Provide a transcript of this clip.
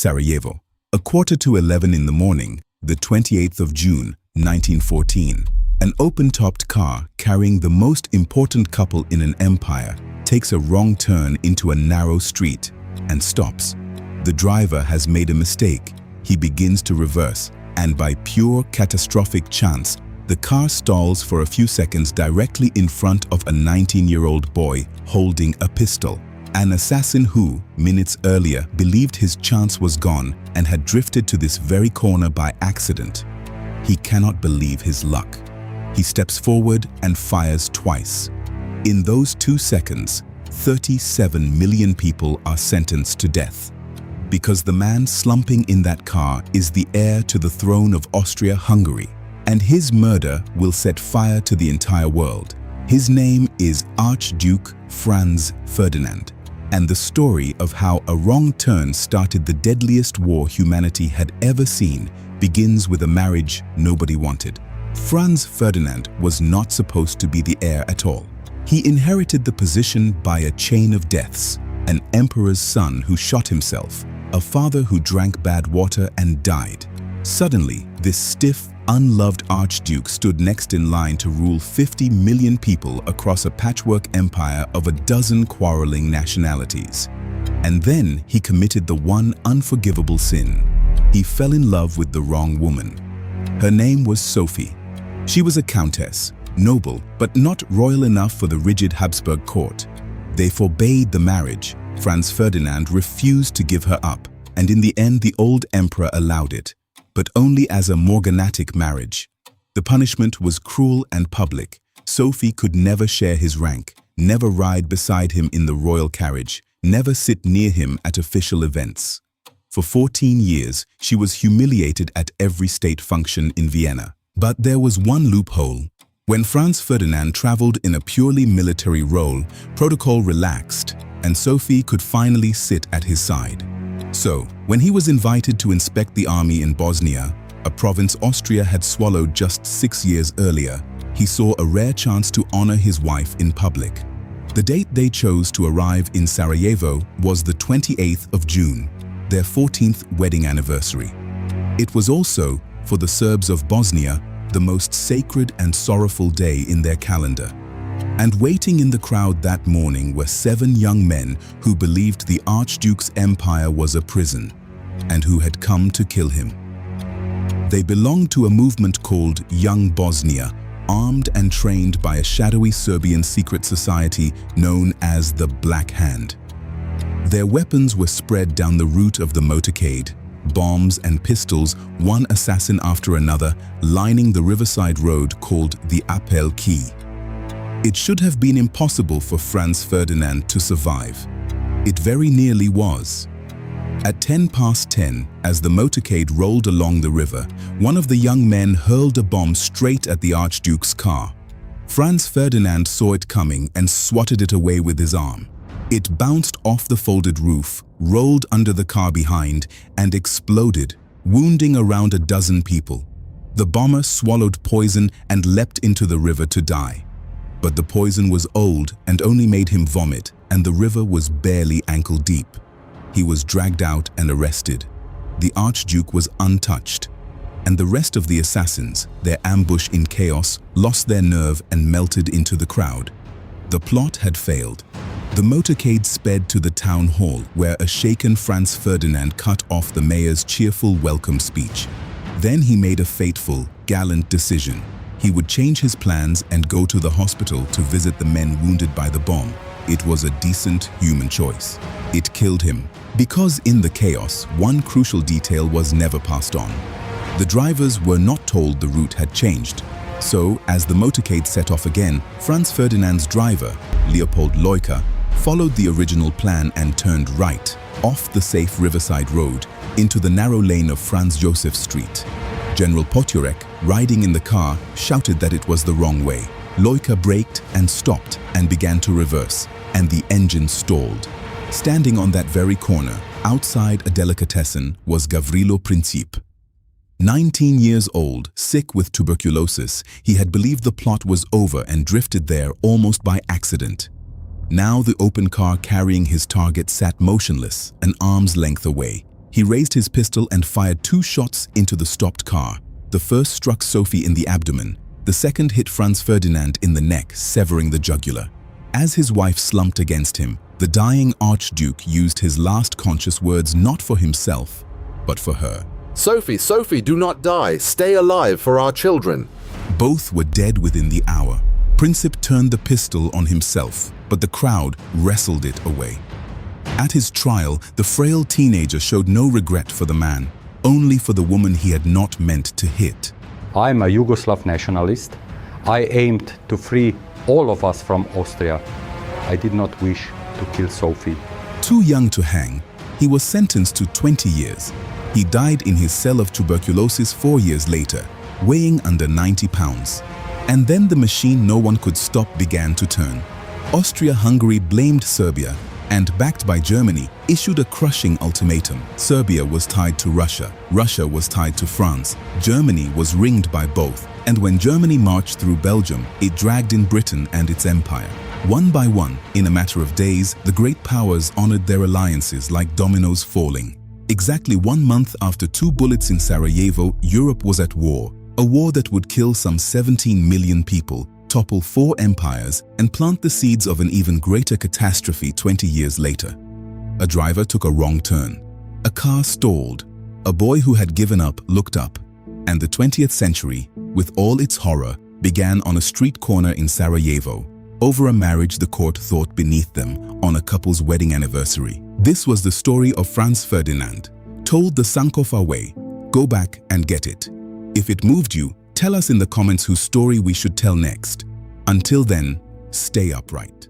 Sarajevo. 11:15 in the morning, the 28th of June, 1914, an open-topped car carrying the most important couple in an empire takes a wrong turn into a narrow street and stops. The driver has made a mistake. He begins to reverse, and by pure catastrophic chance, the car stalls for a few seconds directly in front of a 19-year-old boy holding a pistol. An assassin who, minutes earlier, believed his chance was gone and had drifted to this very corner by accident. He cannot believe his luck. He steps forward and fires twice. In those 2 seconds, 37 million people are sentenced to death. Because the man slumping in that car is the heir to the throne of Austria-Hungary, and his murder will set fire to the entire world. His name is Archduke Franz Ferdinand, and the story of how a wrong turn started the deadliest war humanity had ever seen begins with a marriage nobody wanted. Franz Ferdinand was not supposed to be the heir at all. He inherited the position by a chain of deaths: an emperor's son who shot himself, a father who drank bad water and died. Suddenly, this stiff, unloved archduke stood next in line to rule 50 million people across a patchwork empire of a dozen quarreling nationalities. And then he committed the one unforgivable sin. He fell in love with the wrong woman. Her name was Sophie. She was a countess, noble, but not royal enough for the rigid Habsburg court. They forbade the marriage. Franz Ferdinand refused to give her up, and in the end the old emperor allowed it, but only as a morganatic marriage. The punishment was cruel and public. Sophie could never share his rank, never ride beside him in the royal carriage, never sit near him at official events. For 14 years, she was humiliated at every state function in Vienna. But there was one loophole. When Franz Ferdinand traveled in a purely military role, protocol relaxed, and Sophie could finally sit at his side. So, when he was invited to inspect the army in Bosnia, a province Austria had swallowed just 6 years earlier, he saw a rare chance to honor his wife in public. The date they chose to arrive in Sarajevo was the 28th of June, their 14th wedding anniversary. It was also, for the Serbs of Bosnia, the most sacred and sorrowful day in their calendar. And waiting in the crowd that morning were 7 young men who believed the Archduke's empire was a prison and who had come to kill him. They belonged to a movement called Young Bosnia, armed and trained by a shadowy Serbian secret society known as the Black Hand. Their weapons were spread down the route of the motorcade, bombs and pistols, one assassin after another, lining the riverside road called the Appel Quay. It should have been impossible for Franz Ferdinand to survive. It very nearly was. At 10:10, as the motorcade rolled along the river, one of the young men hurled a bomb straight at the Archduke's car. Franz Ferdinand saw it coming and swatted it away with his arm. It bounced off the folded roof, rolled under the car behind, and exploded, wounding around a dozen people. The bomber swallowed poison and leapt into the river to die. But the poison was old and only made him vomit, and the river was barely ankle deep. He was dragged out and arrested. The Archduke was untouched, and the rest of the assassins, their ambush in chaos, lost their nerve and melted into the crowd. The plot had failed. The motorcade sped to the town hall, where a shaken Franz Ferdinand cut off the mayor's cheerful welcome speech. Then he made a fateful, gallant decision. He would change his plans and go to the hospital to visit the men wounded by the bomb. It was a decent human choice. It killed him, because in the chaos, one crucial detail was never passed on. The drivers were not told the route had changed. So, as the motorcade set off again, Franz Ferdinand's driver, Leopold Leuker, followed the original plan and turned right, off the safe riverside road, into the narrow lane of Franz Josef Street. General Potiorek, riding in the car, shouted that it was the wrong way. Leuker braked and stopped and began to reverse, and the engine stalled. Standing on that very corner, outside a delicatessen, was Gavrilo Princip. 19 years old, sick with tuberculosis, he had believed the plot was over and drifted there almost by accident. Now the open car carrying his target sat motionless, an arm's length away. He raised his pistol and fired 2 shots into the stopped car. The first struck Sophie in the abdomen. The second hit Franz Ferdinand in the neck, severing the jugular. As his wife slumped against him, the dying Archduke used his last conscious words not for himself, but for her. Sophie, Sophie, do not die. Stay alive for our children. Both were dead within the hour. Princip turned the pistol on himself, but the crowd wrestled it away. At his trial, the frail teenager showed no regret for the man, only for the woman he had not meant to hit. I'm a Yugoslav nationalist. I aimed to free all of us from Austria. I did not wish to kill Sophie. Too young to hang, he was sentenced to 20 years. He died in his cell of tuberculosis 4 years later, weighing under 90 pounds. And then the machine no one could stop began to turn. Austria-Hungary blamed Serbia and, backed by Germany, issued a crushing ultimatum. Serbia was tied to Russia. Russia was tied to France. Germany was ringed by both. And when Germany marched through Belgium, it dragged in Britain and its empire. One by one, in a matter of days, the great powers honored their alliances like dominoes falling. Exactly 1 month after 2 bullets in Sarajevo, Europe was at war. A war that would kill some 17 million people, topple 4 empires, and plant the seeds of an even greater catastrophe 20 years later. A driver took a wrong turn. A car stalled. A boy who had given up looked up. And the 20th century, with all its horror, began on a street corner in Sarajevo, over a marriage the court thought beneath them on a couple's wedding anniversary. This was the story of Franz Ferdinand, told the Sankofa way. Go back and get it. If it moved you, tell us in the comments whose story we should tell next. Until then, stay upright.